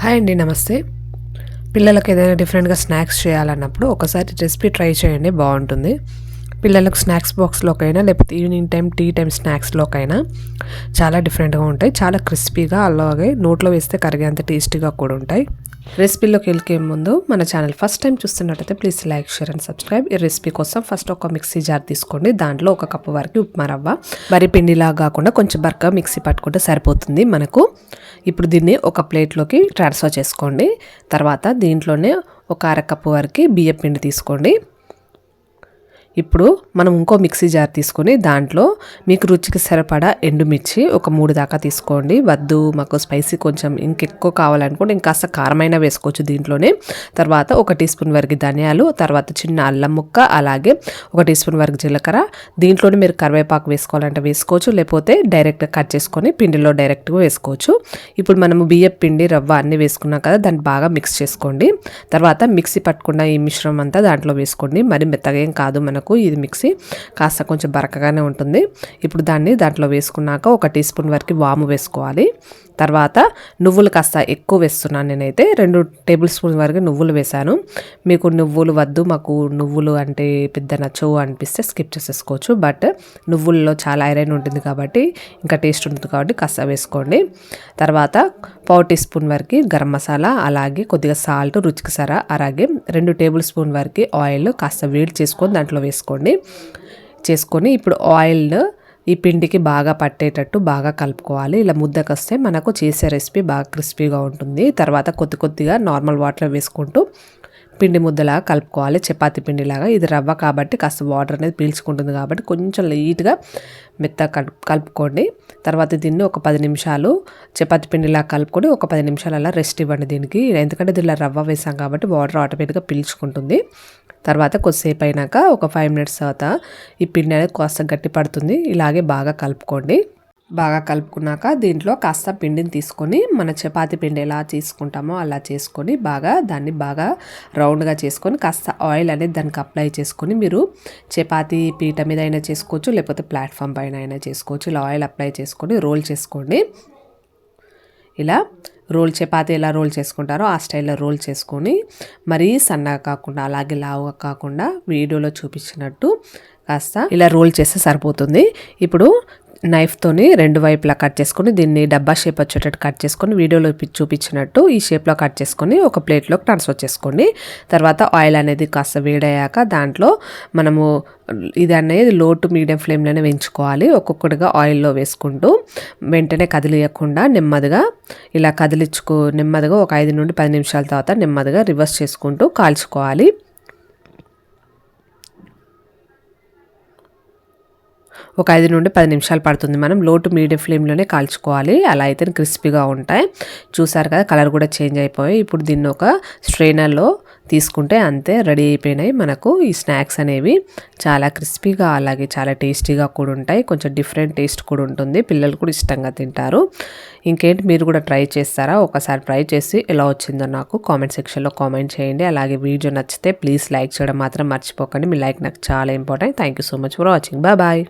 Hi అండి, నమస్తే. పిల్లలకు ఏదైనా డిఫరెంట్గా స్నాక్స్ చేయాలన్నప్పుడు ఒకసారి రెసిపీ ట్రై చేయండి, బాగుంటుంది. పిల్లలకు స్నాక్స్ బాక్స్లోకైనా లేకపోతే ఈవినింగ్ టైం టీ టైం స్నాక్స్లోకైనా చాలా డిఫరెంట్గా ఉంటాయి. చాలా క్రిస్పీగా, అలాగే నోట్లో వేస్తే కరిగేంత టేస్టీగా కూడా ఉంటాయి. రెసిపీలోకి వెళ్ళే ముందు మన ఛానల్ ఫస్ట్ టైం చూస్తున్నట్టయితే please like, share and subscribe. ఈ రెసిపీ కోసం ఫస్ట్ ఒక మిక్సీ జార్ తీసుకోండి. దాంట్లో 1 కప్పు వరకు ఉప్మా రవ్వ, వరి పిండిలా కాకుండా కొంచెం బరకగా మిక్సీ పట్టుకుంటే సరిపోతుంది మనకు. ఇప్పుడు దీన్ని ఒక ప్లేట్లోకి ట్రాన్స్ఫర్ చేసుకోండి. తర్వాత దీంట్లోనే ఒక 1/2 కప్పు వరకు బియ్యం పిండి తీసుకోండి. ఇప్పుడు మనం ఇంకో మిక్సీ జార్ తీసుకొని దాంట్లో మీకు రుచికి సరిపడా ఎండుమిర్చి ఒక 3 దాకా తీసుకోండి. వద్దు మాకు స్పైసీ కొంచెం ఇంకెక్కువ కావాలనుకోండి ఇంకాస్త కారమైన వేసుకోవచ్చు దీంట్లోనే. తర్వాత 1 టీ స్పూన్ వరకు ధనియాలు, తర్వాత చిన్న అల్లం ముక్క, అలాగే 1 టీ స్పూన్ వరకు జీలకర్ర. దీంట్లోనే మీరు కరివేపాకు వేసుకోవాలంటే వేసుకోవచ్చు, లేకపోతే డైరెక్ట్గా కట్ చేసుకొని పిండిలో డైరెక్ట్గా వేసుకోవచ్చు. ఇప్పుడు మనము బియ్యం పిండి రవ్వ అన్నీ వేసుకున్నాం కదా, దాన్ని బాగా మిక్స్ చేసుకోండి. తర్వాత మిక్సీ పట్టుకున్న ఈ మిశ్రమం అంతా దాంట్లో వేసుకోండి. మరి మెత్తగా ఏం కాదు మనకు ఇది మిక్సీ, కాస్త కొంచెం బరకగానే ఉంటుంది. ఇప్పుడు దాంట్లో వేసుకున్నాక 1 టీ స్పూన్ వరకు వాము వేసుకోవాలి. తర్వాత నువ్వులు కాస్త ఎక్కువ వేస్తున్నాను నేనైతే, 2 టేబుల్ స్పూన్ వరకు నువ్వులు వేసాను. మీకు నువ్వులు వద్దు, మాకు నువ్వులు అంటే పెద్ద నచ్చవు అనిపిస్తే స్కిప్ చేసేసుకోవచ్చు. బట్ నువ్వుల్లో చాలా ఐరన్ ఉంటుంది కాబట్టి, ఇంకా టేస్ట్ ఉంటుంది కాబట్టి కాస్త వేసుకోండి. తర్వాత 1/4 టీ స్పూన్ వరకు గరం మసాలా, అలాగే కొద్దిగా సాల్ట్ రుచికి సరా, అలాగే 2 టేబుల్ స్పూన్ వరకు ఆయిల్ కాస్త వేడి చేసుకొని దాంట్లో చేసుకొని ఇప్పుడు ఆయిల్ ఈ పిండికి బాగా పట్టేటట్టు బాగా కలుపుకోవాలి. ఇలా ముద్దకొస్తే మనకు చేసే రెసిపీ బాగా క్రిస్పీగా ఉంటుంది. తర్వాత కొద్దిగా నార్మల్ వాటర్ వేసుకుంటూ పిండి ముద్దలాగా కలుపుకోవాలి, చపాతీ పిండిలాగా. ఇది రవ్వ కాబట్టి కాస్త వాటర్ అనేది పీల్చుకుంటుంది కాబట్టి కొంచెం లైట్గా మెత్తగా కలుపుకోండి. తర్వాత దీన్ని ఒక 10 నిమిషాలు చపాతీ పిండిలా కలుపుకొని ఒక 10 నిమిషాలు అలా రెస్ట్ ఇవ్వండి దీనికి. ఎందుకంటే దీనిలో రవ్వ వేసాం కాబట్టి వాటర్ ఆటోమేటిక్గా పీల్చుకుంటుంది. తర్వాత కొద్దిసేపు అయినాక ఒక 5 మినిట్స్ తర్వాత ఈ పిండి అనేది కాస్త గట్టి పడుతుంది. ఇలాగే బాగా కలుపుకోండి. బాగా కలుపుకున్నాక దీంట్లో కాస్త పిండిని తీసుకొని మన చపాతీ పిండి ఎలా తీసుకుంటామో అలా చేసుకొని దాన్ని బాగా రౌండ్గా చేసుకొని కాస్త ఆయిల్ అనేది దానికి అప్లై చేసుకొని, మీరు చపాతీ పీట మీద అయినా చేసుకోవచ్చు, లేకపోతే ప్లాట్ఫామ్ పైన అయినా చేసుకోవచ్చు. ఇలా ఆయిల్ అప్లై చేసుకొని రోల్ చేసుకోండి. ఇలా చపాతీ ఎలా రోల్ చేసుకుంటారో ఆ స్టైల్లో రోల్ చేసుకొని, మరీ సన్నగా కాకుండా అలాగే లావుగా కాకుండా వీడియోలో చూపించినట్టు కాస్త ఇలా రోల్ చేస్తే సరిపోతుంది. ఇప్పుడు నైఫ్తోని 2 వైపులా కట్ చేసుకొని దీన్ని డబ్బా షేప్ వచ్చేటట్టు కట్ చేసుకొని వీడియోలో చూపించినట్టు ఈ షేప్లో కట్ చేసుకొని ఒక ప్లేట్లోకి ట్రాన్స్ఫర్ చేసుకోండి. తర్వాత ఆయిల్ అనేది కాస్త వేడయ్యాక దాంట్లో మనము ఇది అనేది లో టు మీడియం ఫ్లేమ్లోనే వేయించుకోవాలి. ఒక్కొక్కటిగా ఆయిల్లో వేసుకుంటూ వెంటనే కదిలియకుండా నెమ్మదిగా ఇలా నెమ్మదిగా ఒక 5 నుండి 10 నిమిషాల తర్వాత నెమ్మదిగా రివర్స్ చేసుకుంటూ కాల్చుకోవాలి. ఒక 5 నుండి 10 నిమిషాలు పడుతుంది. మనం లో టు మీడియం ఫ్లేమ్లోనే కాల్చుకోవాలి. అలా అయితే క్రిస్పీగా ఉంటాయి. చూసారు కదా, కలర్ కూడా చేంజ్ అయిపోయాయి. ఇప్పుడు దీన్ని ఒక స్ట్రైనర్లో తీసుకుంటే అంతే, రెడీ అయిపోయినాయి మనకు ఈ స్నాక్స్ అనేవి. చాలా క్రిస్పీగా అలాగే చాలా టేస్టీగా కూడా ఉంటాయి. కొంచెం డిఫరెంట్ టేస్ట్ కూడా ఉంటుంది, పిల్లలు కూడా ఇష్టంగా తింటారు. ఇంకేంటి, మీరు కూడా ట్రై చేస్తారా? ఒకసారి ట్రై చేసి ఎలా వచ్చిందో నాకు కామెంట్ సెక్షన్లో కామెంట్ చేయండి. అలాగే వీడియో నచ్చితే ప్లీజ్ లైక్ చేయడం మాత్రం మర్చిపోకండి. మీ లైక్ నాకు చాలా important. Thank you so much for watching. Bye.